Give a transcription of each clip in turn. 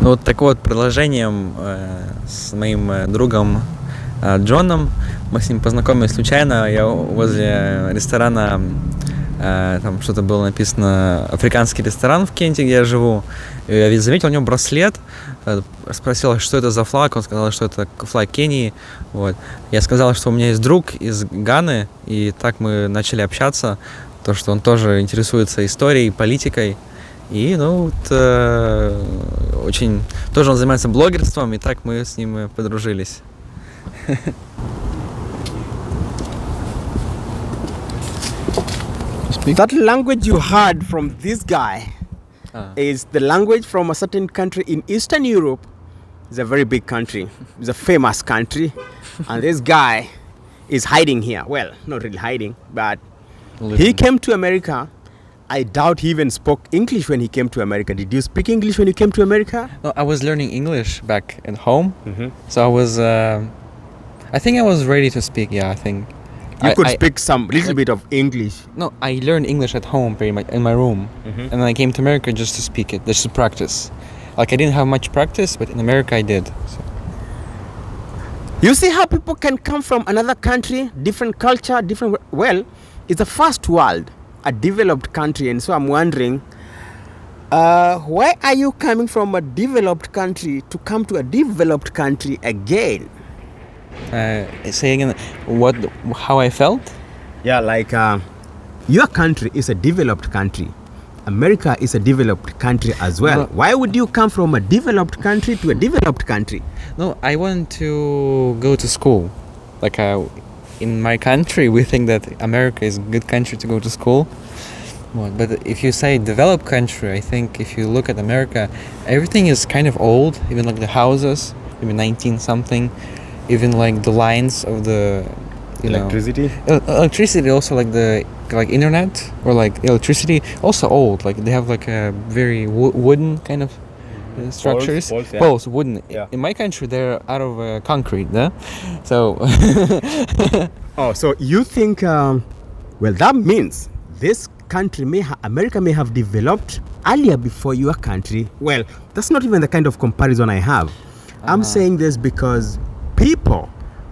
Ну вот так вот, продолжением с моим другом Джоном, мы с ним познакомились случайно, я возле ресторана, там что-то было написано «Африканский ресторан» в Кенте, где я живу, и я заметил у него браслет, спросил, что это за флаг, он сказал, что это флаг Кении, вот. Я сказал, что у меня есть друг из Ганы, и так мы начали общаться, то, что он тоже интересуется историей, политикой. И, ну, вот, очень... Тоже он занимается блогерством, и так мы с ним подружились. That language you heard from this guy is the language from a certain country in Eastern Europe. It's a very big country. It's a famous country. And this guy is hiding here. Well, not really hiding, but he came to America. I doubt he even spoke English when he came to America. Did you speak English when you came to America? No, I was learning English back at home. Mm-hmm. So I was... I think I was ready to speak, yeah, I think. You could speak some little bit of English. No, I learned English at home pretty much, in my room. Mm-hmm. And then I came to America just to speak it, just to practice. Like, I didn't have much practice, but in America I did. So. You see how people can come from another country, different culture, different... Well, it's a first world, a developed country. And so I'm wondering, why are you coming from a developed country to come to a developed country again? Say again, how I felt? Yeah, like your country is a developed country. America is a developed country as well. No. Why would you come from a developed country to a developed country? No, I wanted to go to school. Like, in my country, we think that America is a good country to go to school. But if you say developed country, I think if you look at America, everything is kind of old. Even like the houses, maybe 19 something. Even like the lines of the Electricity? Electricity, also like internet or like electricity, also old. Like they have like a very wooden kind of structures. Poles, yeah. Poles, wooden. Yeah. In my country, they're out of concrete. Yeah? So. Oh, so you think? Well, that means this country America may have developed earlier before your country. Well, that's not even the kind of comparison I have. I'm saying this because people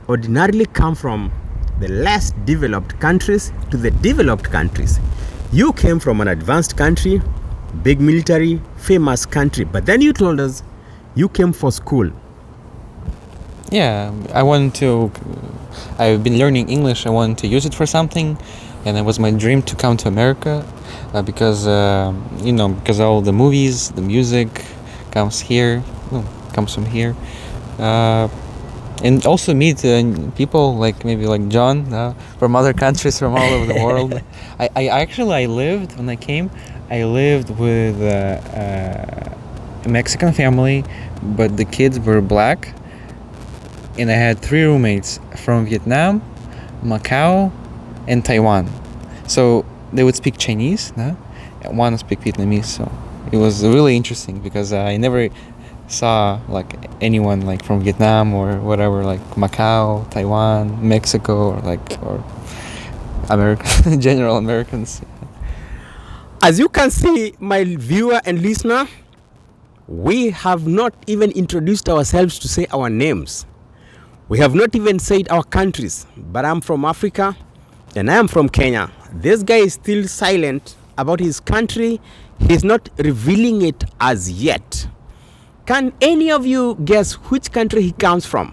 ordinarily come from the less developed countries to the developed countries. You came from an advanced country, big military, famous country, but then you told us you came for school. Yeah, I've been learning English. I wanted to use it for something, and it was my dream to come to America because all the movies, the music comes from here. And also meet people like maybe like John from other countries from all over the world. I lived, when I came, I lived with a Mexican family, but the kids were black. And I had 3 roommates from Vietnam, Macau, and Taiwan. So they would speak Chinese, and one would speak Vietnamese. So it was really interesting because I never saw like anyone like from Vietnam or whatever, like Macau, Taiwan, Mexico, or American general Americans. As you can see, my viewer and listener, we have not even introduced ourselves to say our names. We have not even said our countries, but I'm from Africa and I am from Kenya. This guy is still silent about his country. He's not revealing it as yet. Can any of you guess which country he comes from?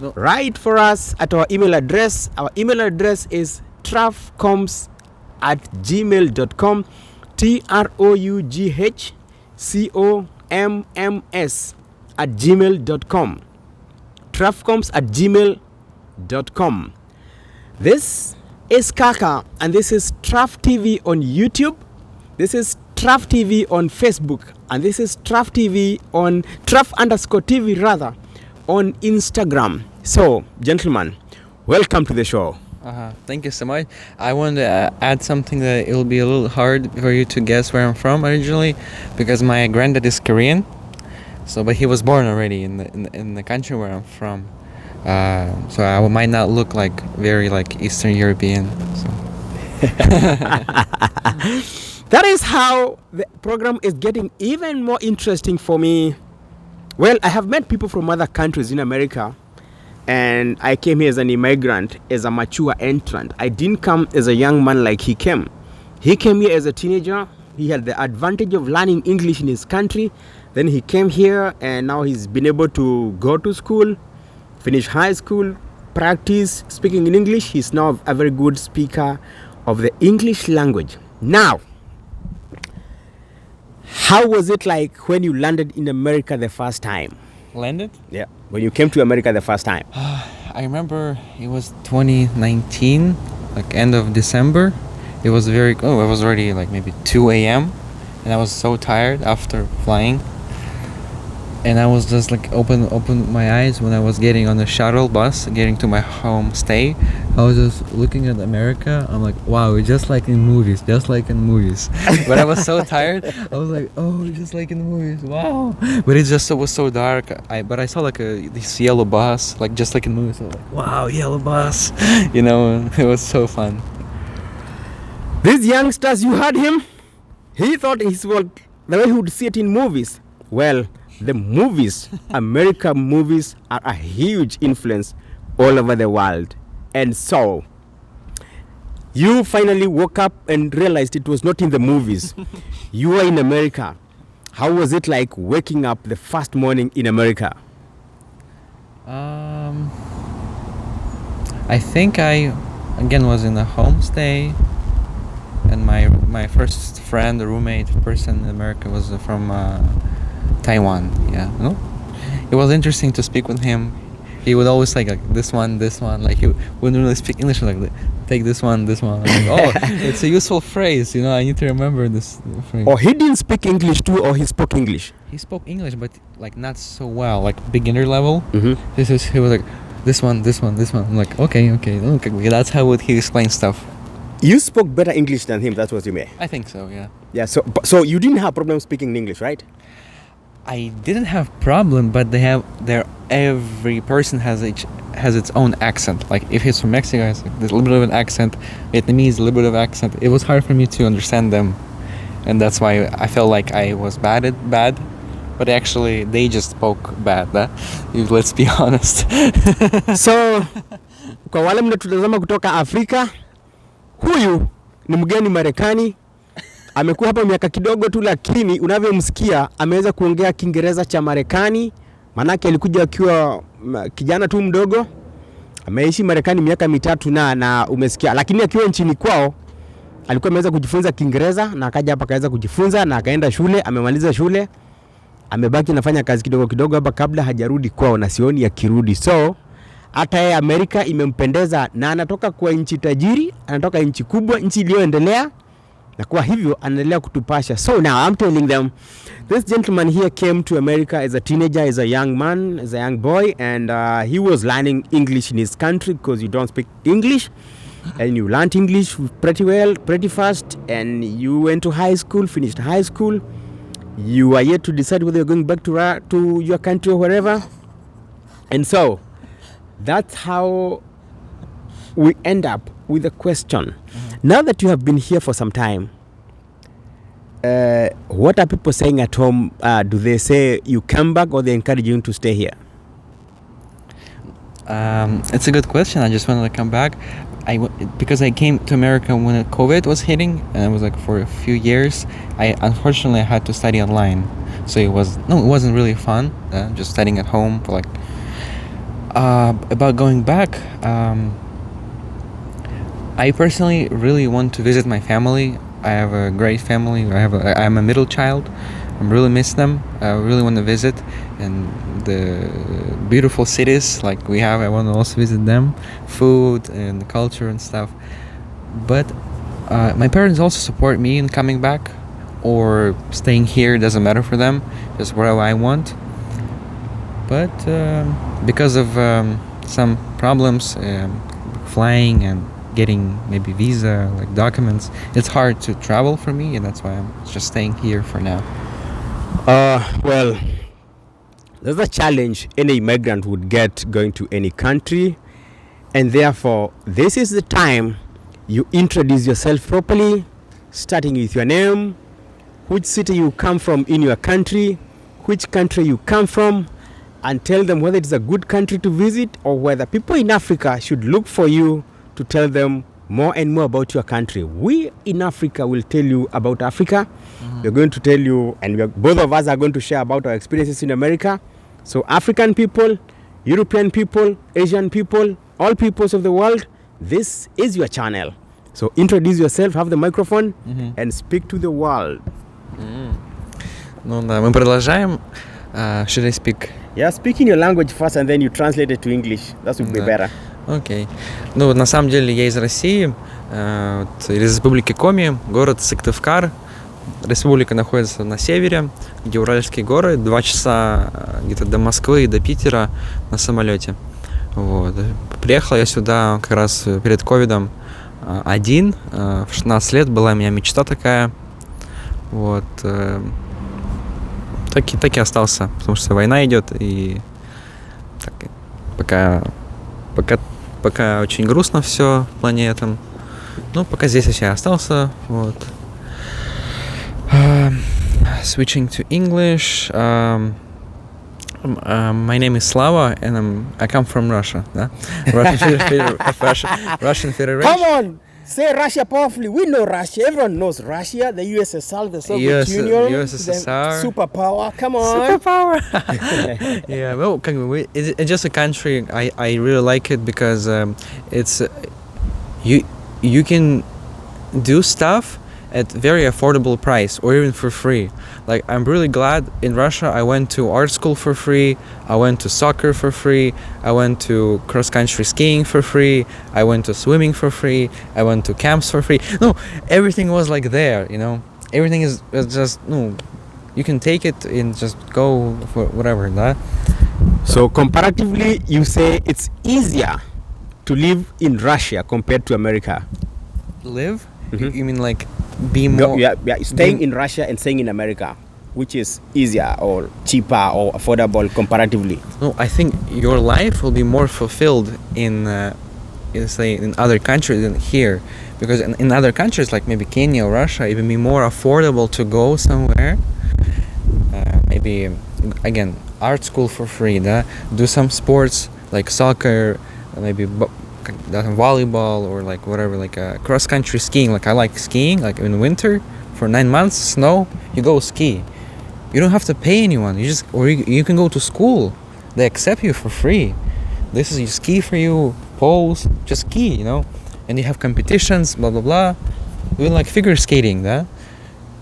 No. Write for us at our email address. Our email address is troughcoms@gmail.com. TROUGHCOMMS@gmail.com. troughcoms@gmail.com. This is Kaka, and this is Trough TV on YouTube. This is Trough TV on Facebook, and this is Trough TV on Trough_TV rather on Instagram. So, gentlemen, welcome to the show. Thank you so much. I want to add something that it will be a little hard for you to guess where I'm from originally, because my granddad is Korean. So, but he was born already in the country where I'm from. So I might not look like very like Eastern European. So. That is how the program is getting even more interesting for me Well, I have met people from other countries in America, and I came here as an immigrant, as a mature entrant. I didn't come as a young man like he came. He came here as a teenager. He had the advantage of learning English in his country. Then he came here, and now he's been able to go to school, finish high school, practice speaking in English. He's now a very good speaker of the English language. Now, how was it like when you landed in America the first time? Landed? Yeah, when you came to America the first time. I remember it was 2019, like end of December. It was it was already like maybe 2 a.m. and I was so tired after flying. And I was just like open my eyes when I was getting on the shuttle bus, getting to my home stay. I was just looking at America. I'm like, wow, it's just like in movies, just like in movies. But I was so tired. I was like, oh, just like in the movies, wow. But it just was so dark. But I saw like this yellow bus, like just like in movies. I was like, wow, yellow bus. You know, it was so fun. These youngsters, you heard him? He thought his world the way he would see it in movies. Well, the movies, American movies, are a huge influence all over the world. And so, you finally woke up and realized it was not in the movies. You were in America. How was it like waking up the first morning in America? I think I, again, was in a homestay. And my first friend, the roommate person in America was from Taiwan. Yeah, no, it was interesting to speak with him. He would always say like this one. Like he wouldn't really speak English. Like take this one. I'm like, oh, it's a useful phrase. You know, I need to remember this phrase. Or he didn't speak English too, or he spoke English. He spoke English, but like not so well, like beginner level. Mm-hmm. He was like this one. I'm like okay, that's how would he explain stuff. You spoke better English than him, that's what you mean? I think so, yeah. Yeah, so you didn't have problem speaking English, right? I didn't have problem, but every person has its own accent. Like if he's from Mexico, it's like there's a little bit of an accent. Vietnamese, a little bit of accent. It was hard for me to understand them, and that's why I felt like I was bad. But actually, they just spoke bad. Let's be honest. So, kwa wale mnatutazama kutoka Afrika, huyu ni mgeni Marekani. Amekuwa hapa miaka kidogo tu, lakini unavyomsikia ameweza kuongea Kiingereza cha Marekani. Manake alikuja akiwa kijana tu mdogo. Ameishi Marekani miaka mitatu na umesikia, lakini akiwa nchini kwao alikuwa ameweza kujifunza Kiingereza na akaja hapa akaweza kujifunza na akaenda shule, amemaliza shule. Amebaki anafanya kazi kidogo hapa kabla hajarudi kwao na sioni akirudi. So hata yeye Amerika imempendeza na anatoka kwa nchi tajiri, anatoka nchi kubwa, nchi iliyoendelea. Na kwa hivyo anaendelea kutupasha. So now I'm telling them, this gentleman here came to America as a teenager, as a young man, as a young boy, and he was learning English in his country because you don't speak English. And you learned English pretty well, pretty fast, and you went to high school, finished high school. You are yet to decide whether you're going back to your country or wherever. And so that's how we end up with a question. Now that you have been here for some time, what are people saying at home? Do they say you come back or they encourage you to stay here? It's a good question. I just wanted to come back. Because I came to America when COVID was hitting, and it was like for a few years. I unfortunately had to study online, so it wasn't really fun. Just studying at home for like. About going back, I personally really want to visit my family. I have a great family. I'm a middle child. I really miss them. I really want to visit, and the beautiful cities like we have, I want to also visit them, food and culture and stuff. But my parents also support me in coming back or staying here. Doesn't matter for them, just wherever I want. But because of some problems, flying and getting maybe visa, like documents, it's hard to travel for me, and that's why I'm just staying here for now. Well, there's a challenge any immigrant would get going to any country, and therefore this is the time you introduce yourself properly, starting with your name, which city you come from in your country, which country you come from and tell them whether it's a good country to visit or whether people in Africa should look for you to tell them more and more about your country. We in Africa will tell you about Africa. We're going to tell you, and both of us are going to share about our experiences in America. So African people, European people, Asian people, all peoples of the world, this is your channel. So introduce yourself, have the microphone, and speak to the world. Ну да, мы продолжаем. Should I speak? Yeah, speak in your language first, and then you translate it to English. That would be better. Окей. Ну, на самом деле я из России, из республики Коми, город Сыктывкар. Республика находится на севере, где Уральские горы, 2 часа где-то до Москвы и до Питера на самолете. Вот. Приехал я сюда как раз перед ковидом один, в 16 лет была у меня мечта такая. Вот. Так и остался, потому что война идет, и так, пока очень грустно все в плане этом. Ну, пока здесь я остался, вот. Switching to English. My name is Slava, and I come from Russia. Да? Russian Federation. Come on, say Russia powerfully. We know Russia. Everyone knows Russia. The USSR, the Soviet Union, USSR. the superpower. Come on. Superpower. Yeah, well, it's just a country. I really like it because it's you can do stuff at very affordable price or even for free. Like, I'm really glad in Russia I went to art school for free, I went to soccer for free, I went to cross-country skiing for free, I went to swimming for free, I went to camps for free. No, everything was like there, you know. Everything is just, no, you can take it and just go for whatever, да? So comparatively, you say it's easier to live in Russia compared to America. Live? You mean like be more... Yeah, staying in Russia and staying in America, which is easier or cheaper or affordable comparatively? No, I think your life will be more fulfilled in other countries than here, because in other countries like maybe Kenya or Russia, it will be more affordable to go somewhere. Maybe again art school for free, да? Do some sports like soccer, maybe volleyball or like whatever, like cross country skiing. Like I like skiing, like in winter for 9 months snow, you go ski. You don't have to pay anyone. You can go to school. They accept you for free. This is you ski for you, poles, just ski, you know. And you have competitions, blah blah blah. Even like figure skating, да?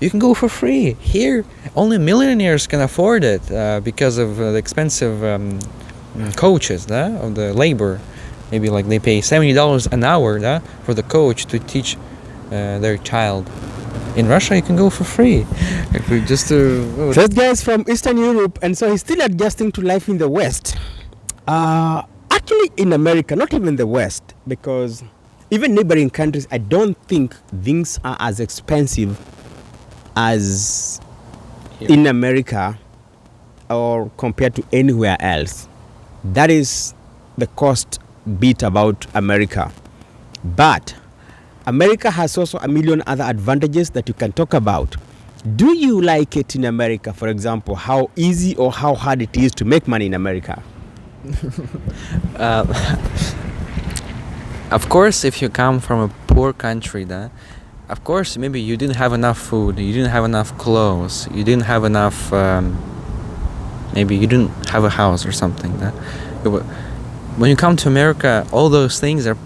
You can go for free. Here, only millionaires can afford it because of the expensive coaches, да, of the labor. Maybe like they pay $70 an hour, да, for the coach to teach their child. In Russia, you can go for free. That guy is from Eastern Europe, and so he's still adjusting to life in the West. Actually, in America, not even the West, because even neighboring countries, I don't think things are as expensive as in America or compared to anywhere else. That is the cost bit about America. But America has also a million other advantages that you can talk about. Do you like it in America, for example, how easy or how hard it is to make money in America? Of course, if you come from a poor country, да, of course, maybe you didn't have enough food, you didn't have enough clothes, you didn't have enough, maybe you didn't have a house or something. Да? When you come to America, all those things are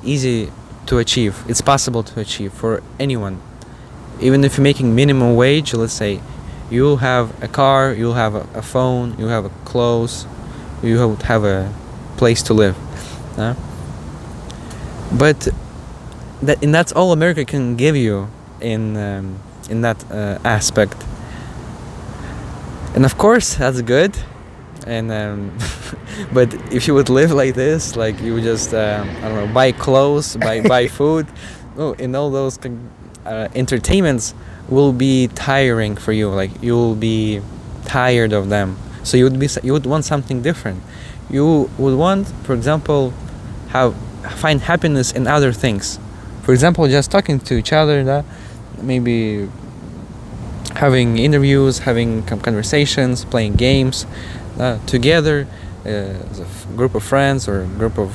easy to achieve. It's possible to achieve for anyone. Even if you're making minimum wage, let's say, you'll have a car, you'll have a phone, you'll have clothes, you have a place to live. But that's all America can give you in that aspect. And of course, that's good. And but if you would live like this, like you would just I don't know, buy clothes, buy food, and all those entertainments will be tiring for you. Like you'll be tired of them. So you would want something different. You would want, for example, find happiness in other things. For example, just talking to each other, maybe having interviews, having conversations, playing games together as a group of friends or a group of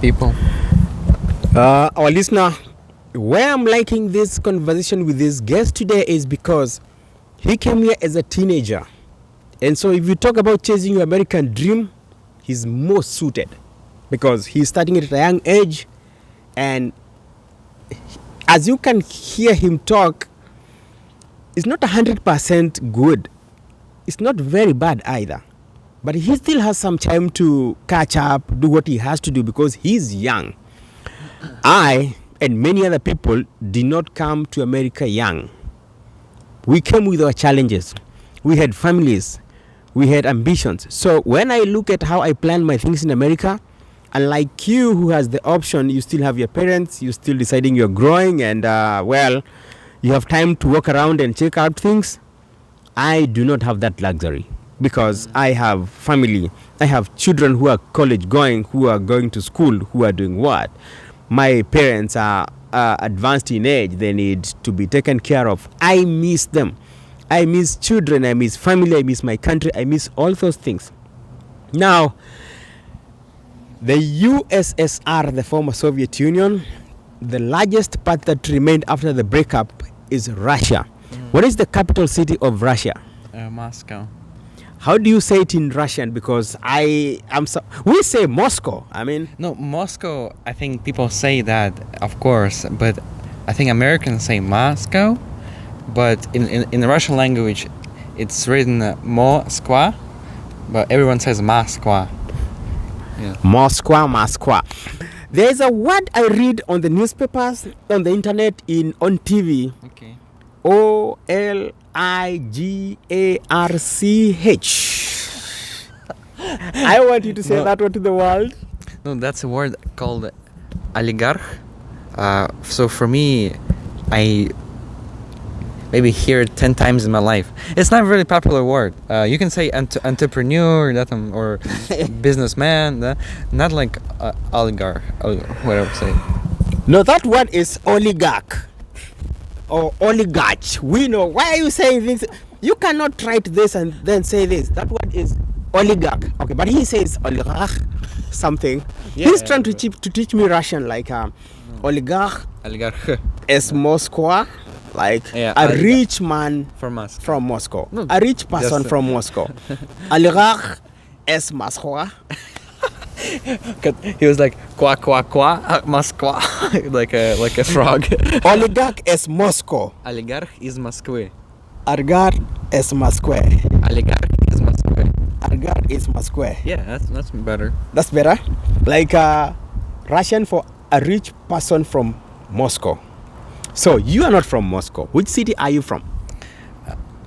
people. Our listener, why I'm liking this conversation with this guest today is because he came here as a teenager. And so if you talk about chasing your American dream, he's most suited because he's starting at a young age. And as you can hear him talk, it's not 100% good. It's not very bad either. But he still has some time to catch up, do what he has to do because he's young. I and many other people did not come to America young. We came with our challenges. We had families. We had ambitions. So when I look at how I plan my things in America, unlike you who has the option, you still have your parents, you're still deciding you're growing and you have time to walk around and check out things. I do not have that luxury because I have family. I have children who are college going, who are going to school, who are doing what. My parents are advanced in age. They need to be taken care of. I miss them. I miss children. I miss family. I miss my country. I miss all those things. Now, the USSR, the former Soviet Union, the largest part that remained after the breakup is Russia. What is the capital city of Russia? Moscow. How do you say it in Russian? Because we say Moscow. I mean, no, Moscow. I think people say that, of course, but I think Americans say Moscow. But in the Russian language, it's written Moskva, but everyone says Moskva. Yeah. Moskva. There's a word I read on the newspapers, on the internet, on TV. Okay. Oligarch. I want you to say that word to the world. No, that's a word called oligarch. So for me, I maybe hear it 10 times in my life. It's not a really popular word. You can say entrepreneur or businessman, not like oligarch, whatever say. No, that word is oligarch or oligarch. We know. Why are you saying things? You cannot write this and then say this. That word is oligarch. Okay, but he says oligarch something. Yeah, he's trying to teach me Russian, like oligarch is Moscow. Like a rich man from Moscow. No, a rich person from Moscow. Oligarch es Moscow. He was like qua qua qua Moscow, like a frog. Oligarch es Moscow. Oligarch is Moscow. Oligarch es Moscow. Oligarch is Moscow. Oligarch is Moscow. Yeah, that's better. That's better. Like Russian for a rich person from Moscow. So you are not from Moscow. Which city are you from?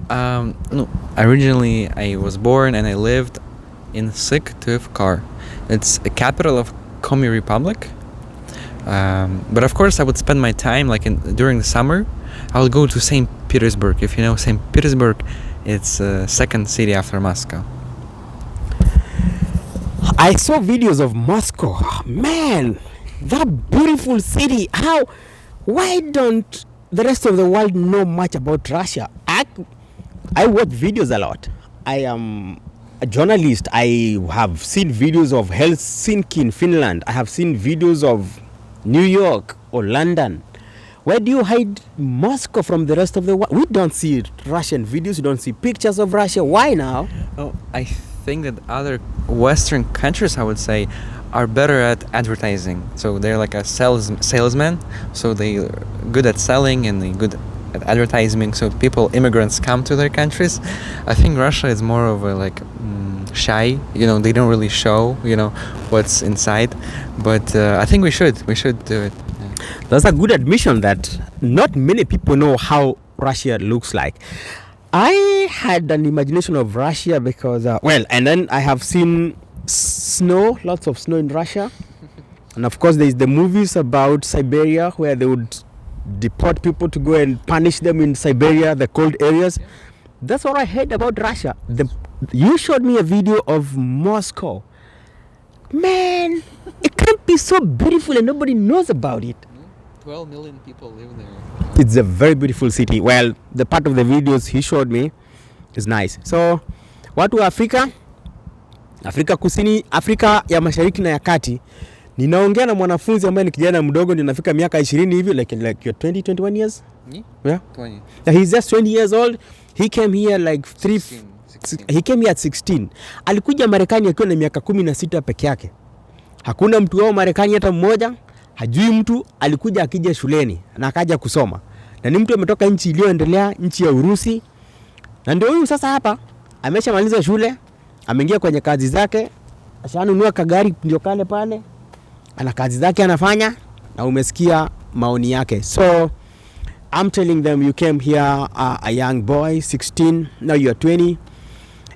No. Originally, I was born and I lived in Syktyvkar. It's a capital of Komi Republic. But of course, I would spend my time during the summer. I would go to St. Petersburg. If you know St. Petersburg, it's the second city after Moscow. I saw videos of Moscow. Man, that beautiful city. Why don't the rest of the world know much about Russia? I watch videos a lot. I am a journalist. I have seen videos of Helsinki in Finland. I have seen videos of New York or London. Why do you hide Moscow from the rest of the world? We don't see Russian videos. We don't see pictures of Russia. Why now? Oh, I think that other Western countries, I would say, are better at advertising. So they're like a salesman. So they're good at selling and they're good at advertising. So immigrants come to their countries. I think Russia is more of a shy. They don't really show what's inside. But I think we should do it. Yeah. That's a good admission that not many people know how Russia looks like. I had an imagination of Russia because and then I have seen snow, lots of snow in Russia. And of course there's the movies about Siberia where they would deport people to go and punish them in Siberia, the cold areas. That's what I heard about Russia. You showed me a video of Moscow. Man, it can't be so beautiful and nobody knows about it. 12 million people live there. It's a very beautiful city. Well, the part of the videos he showed me is nice. So watu wa Afrika Kusini, Afrika ya Mashariki na ya Kati, ninaongea na mwanafunzi ambaye ni kijana mdogo, ndio nafika miaka 20 hivi, like you're 20, 21 years? Yeah. 20. He's just 20 years old. He came here like 16. He came here at 16. Alikuja Marekani akiwa na miaka 16 peke yake. Hakuna mtu wao Marekani hata mmoja, hajui mtu, alikuja akija shuleni na akaja kusoma. Na ni mtu ametoka nchi iliyoendelea, nchi ya Urusi. Na ndio huyu sasa hapa ameshamaliza shule, ameingia kwenye kazi zake, ashanunua kagari ndio kale pale. Ana kazi zake anafanya, na umesikia maoni yake. So I'm telling them you came here a young boy, 16, now you're 20,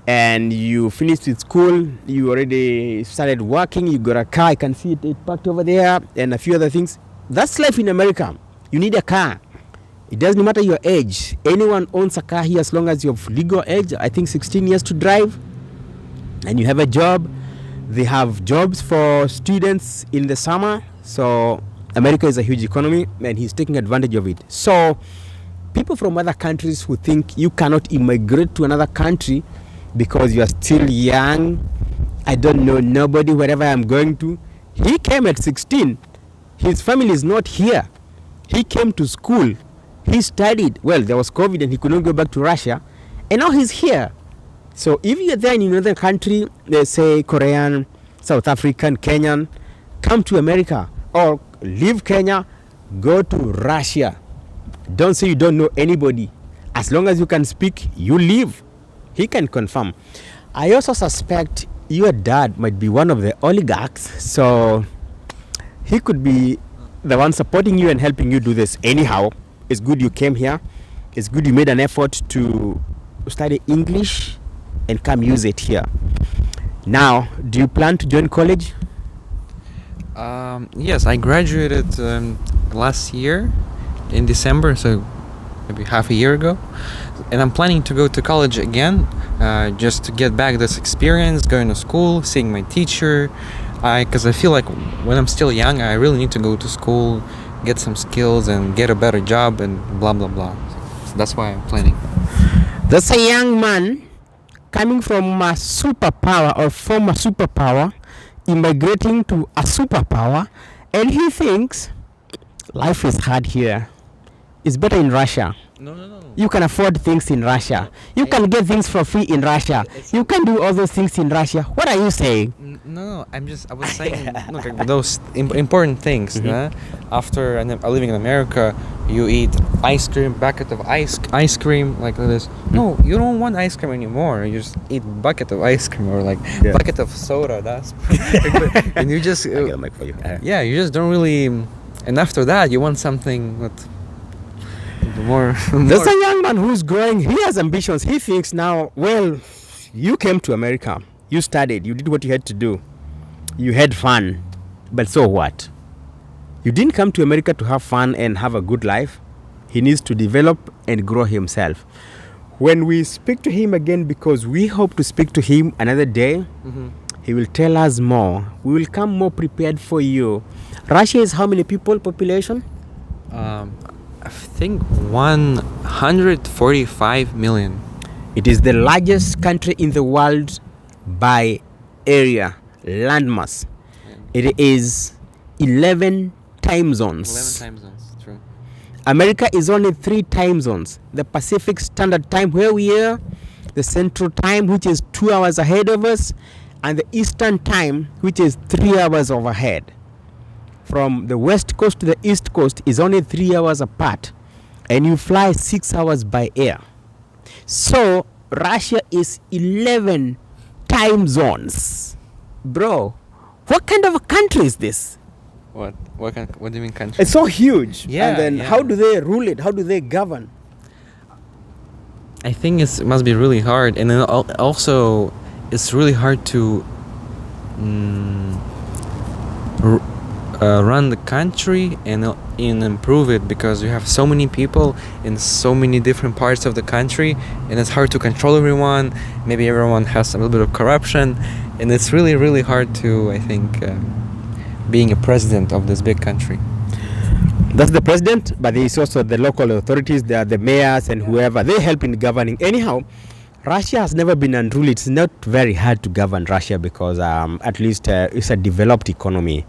and you finished with school, you already started working, you got a car, I can see it parked over there, and a few other things. That's life in America. You need a car. It doesn't matter your age. Anyone owns a car here as long as you have legal age, I think 16 years to drive, and you have a job. They have jobs for students in the summer. So America is a huge economy, and he's taking advantage of it. So people from other countries who think you cannot immigrate to another country because you are still young, I don't know nobody wherever I'm going to. He came at 16. His family is not here. He came to school. He studied. Well, there was COVID and he could not go back to Russia. And now he's here. So if you're there in another country, let's say Korean, South African, Kenyan, come to America, or leave Kenya, go to Russia. Don't say you don't know anybody. As long as you can speak, you leave. He can confirm. I also suspect your dad might be one of the oligarchs, so he could be the one supporting you and helping you do this. Anyhow, it's good you came here. It's good you made an effort to study English and come use it here. Now, do you plan to join college? Yes, I graduated last year in December, so maybe half a year ago, and I'm planning to go to college again, just to get back this experience, going to school, seeing my teacher, because I feel like when I'm still young, I really need to go to school, get some skills and get a better job and blah blah blah. So that's why I'm planning. That's a young man coming from a superpower or former superpower, immigrating to a superpower, and he thinks life is hard here. It's better in Russia. No. You can afford things in Russia. You can get things for free in Russia. You can do all those things in Russia. What are you saying? No, I was saying look, like those important things. After living in America, you eat ice cream, bucket of ice cream like this. No, you don't want ice cream anymore. You just eat bucket of ice cream or like bucket of soda. That's and you just I get a mic for you. Yeah, you just don't really. And after that, you want something that more. There's a young man who's growing. He has ambitions. He thinks now, well, you came to America. You studied. You did what you had to do. You had fun. But so what? You didn't come to America to have fun and have a good life. He needs to develop and grow himself. When we speak to him again, because we hope to speak to him another day, he will tell us more. We will come more prepared for you. Russia is how many people population? I think 145 million. It is the largest country in the world by area, landmass. It is 11 time zones. 11 time zones, true. America is only 3 time zones. The Pacific Standard Time where we are, the Central Time which is 2 hours ahead of us, and the Eastern Time which is 3 hours overhead. From the west coast to the east coast is only 3 hours apart, and you fly 6 hours by air. So Russia is 11 time zones. Bro, what kind of a country is this? What do you mean country? It's so huge. Yeah, and then how do they rule it? How do they govern? I think it must be really hard, and then also it's really hard to run the country and improve it, because you have so many people in so many different parts of the country, and it's hard to control everyone. Maybe everyone has a little bit of corruption, and it's really, really hard to, I think, being a president of this big country. That's the president, but there is also the local authorities, there are the mayors and whoever. They help in governing. Anyhow, Russia has never been unruly. It's not very hard to govern Russia because at least it's a developed economy.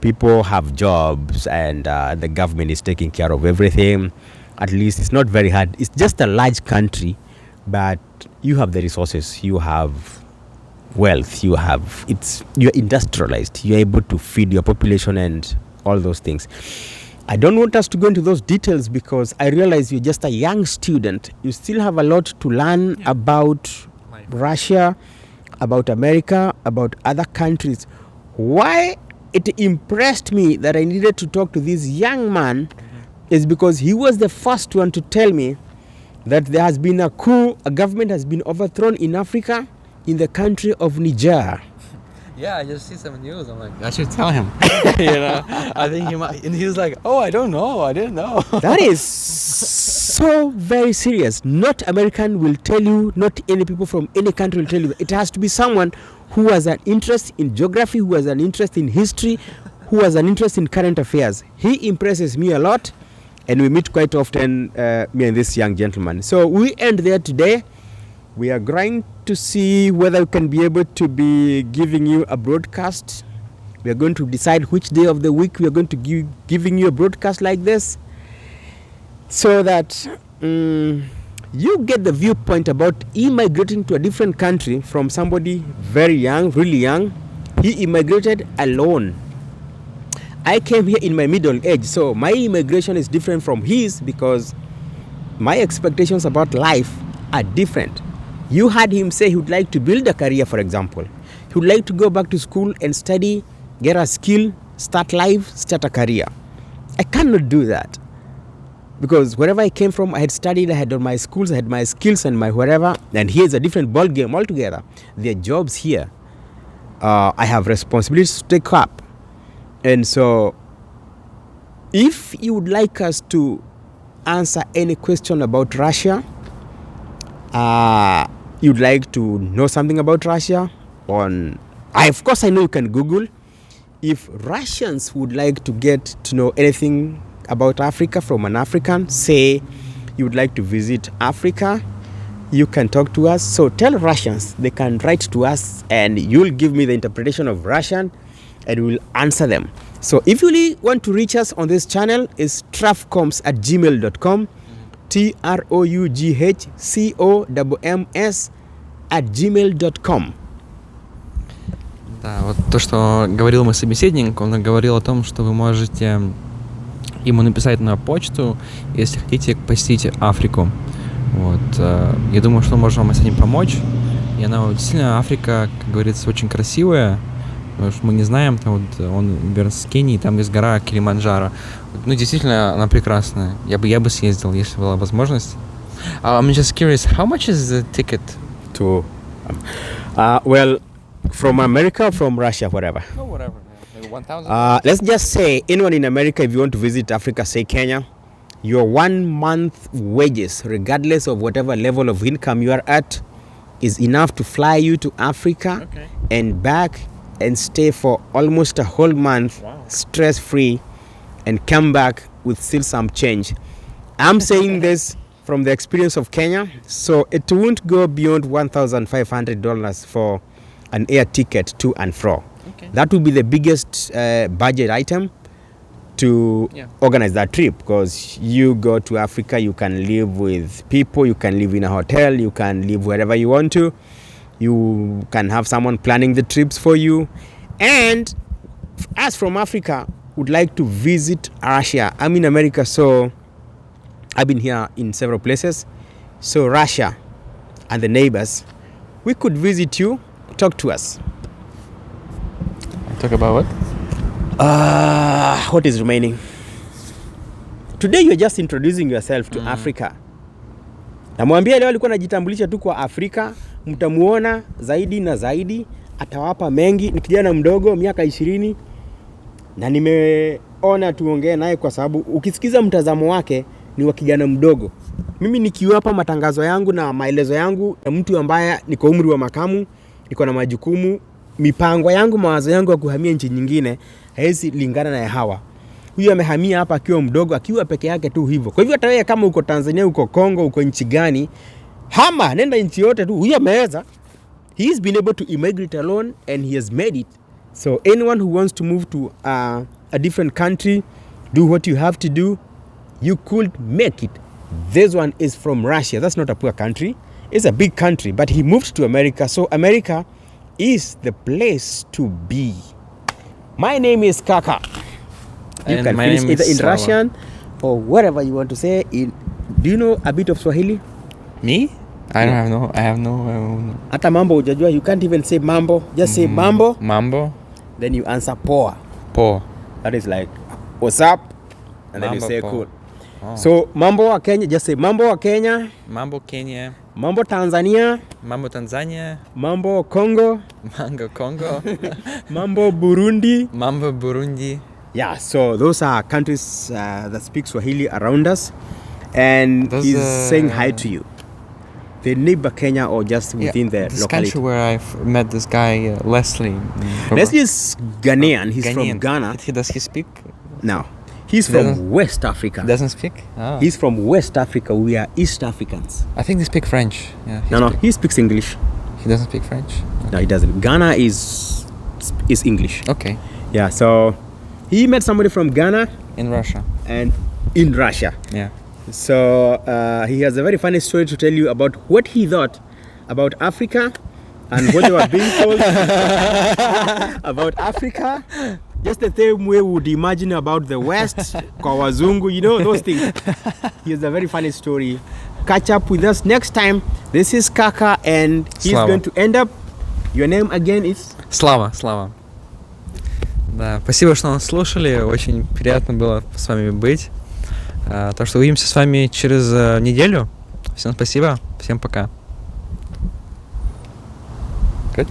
People have jobs and the government is taking care of everything. At least it's not very hard. It's just a large country, but you have the resources, you have wealth, you're industrialized, you're able to feed your population and all those things. I don't want us to go into those details because I realize you're just a young student. You still have a lot to learn about Russia, about America, about other countries. Why it impressed me that I needed to talk to this young man is because he was the first one to tell me that there has been a coup, a government has been overthrown in Africa, in the country of Niger. Yeah, I just see some news. I'm like, I should tell him. I think he might. And he's like, oh, I don't know. I didn't know. That is so very serious. Not American will tell you, not any people from any country will tell you. It has to be someone who has an interest in geography, who has an interest in history, who has an interest in current affairs. He impresses me a lot, and we meet quite often, me and this young gentleman. So we end there today. We are going to see whether we can be able to be giving you a broadcast. We are going to decide which day of the week we are going to giving you a broadcast like this, so that you get the viewpoint about immigrating to a different country from somebody very young, really young. He immigrated alone. I came here in my middle age, so my immigration is different from his because my expectations about life are different. You heard him say he would like to build a career, for example. He would like to go back to school and study, get a skill, start life, start a career. I cannot do that because wherever I came from, I had studied, I had done my schools, I had my skills and my whatever, and here's a different ball game altogether. There are jobs here. I have responsibilities to take up. And so if you would like us to answer any question about Russia, you'd like to know something about Russia, of course I know you can Google. If Russians would like to get to know anything about Africa from an African, say you would like to visit Africa, you can talk to us. So tell Russians, they can write to us and you'll give me the interpretation of Russian and we'll answer them. So if you really want to reach us on this channel, it's troughcoms@gmail.com. troughcoms@gmail.com. Да, вот то, что говорил мой собеседник, он говорил о том, что вы можете ему написать на почту, если хотите посетить Африку. Вот. Я думаю, что можем вам с этим помочь. И она действительно, Африка, как говорится, очень красивая. Потому что мы не знаем, там вот он, например, с Кении, там есть гора Килиманджаро. Ну, действительно, она прекрасная. Я бы съездил, если была возможность. I'm just curious, how much is the ticket? To, well, from America or from Russia, whatever. Oh, whatever. Maybe 1,000? Let's just say, anyone in America, if you want to visit Africa, say Kenya, your 1 month wages, regardless of whatever level of income you are at, is enough to fly you to Africa and back and stay for almost a whole month, stress-free, and come back with still some change. I'm saying this from the experience of Kenya, so it won't go beyond $1,500 for an air ticket to and fro. That will be the biggest budget item to organize that trip, because you go to Africa, you can live with people, you can live in a hotel, you can live wherever you want to, you can have someone planning the trips for you. And as from Africa, would like to visit Russia. I'm in America, so I've been here in several places. So Russia and the neighbors, we could visit you, talk to us. Talk about what? What is remaining? Today you're just introducing yourself to Africa. Namwambia leo alikuwa anajitambulisha tu kwa Afrika, mtamuona zaidi na zaidi, atawapa mengi. Ni kijana mdogo, miaka 20, na nimeona tuongee naye kwa sababu ukisikiza mtazamo wake ni wa kijana mdogo. Mimi nikiwapa matangazo yangu na maelezo yangu ya mtu ambaye niko umri wa makamu, niko na majukumu, mipango yangu, mawazo yangu ya kuhamia nchi nyingine haiwezi lingana na ya hawa. huyu amehamia hapa akiwa mdogo, akiwa peke yake tu hivyo. Kwa hivyo hata wewe kama uko Tanzania, uko Kongo, uko nchi gani, hama nenda nchi yote tu, huyu ameweza. He has been able to immigrate alone and he has made it. So anyone who wants to move to a different country, do what you have to do, you could make it. This one is from Russia. That's not a poor country. It's a big country, but he moved to America. So America is the place to be. My name is Kaka. You And can my finish name either is in Slava. Russian or whatever you want to say. Do you know a bit of Swahili? Me? I Yeah. have no. Hata mambo hujajua, you can't even say mambo. Just say mambo, Mambo. then you answer poa. Po. That is like, what's up? And then you Mambo say poa. cool. Oh. So mambo wa Kenya, just say mambo wa Kenya, Mambo Kenya. mambo Tanzania, Mambo Tanzania. mambo Congo, Mango Congo. mambo Burundi. Mambo Burundi. Yeah, so those are countries that speak Swahili around us. And Those, he's saying hi to you. The neighbor Kenya or just within the this locality. country where I met this guy Leslie. Leslie is Ghanaian. He's from Ghana. Does he speak? Now, he's He from doesn't- West Africa. Doesn't speak? Oh. He's from West Africa. We are East Africans. I think they speak French. Yeah. No, he speaks English. He doesn't speak French. No, he doesn't. Ghana is English. Okay. Yeah, so he met somebody from Ghana In Russia. and in Russia. Yeah. So he has a very funny story to tell you about what he thought about Africa and what they were being told about Africa. Just the same way we would imagine about the West, kwa wazungu, you know, those things. He has a very funny story. Catch up with us next time. This is Kaka and he's Slava. going to end up. Your name again is? Слава. Да, спасибо, что нас слушали. Очень приятно было с вами быть. Так что увидимся с вами через неделю. Всем спасибо. Всем пока. Good?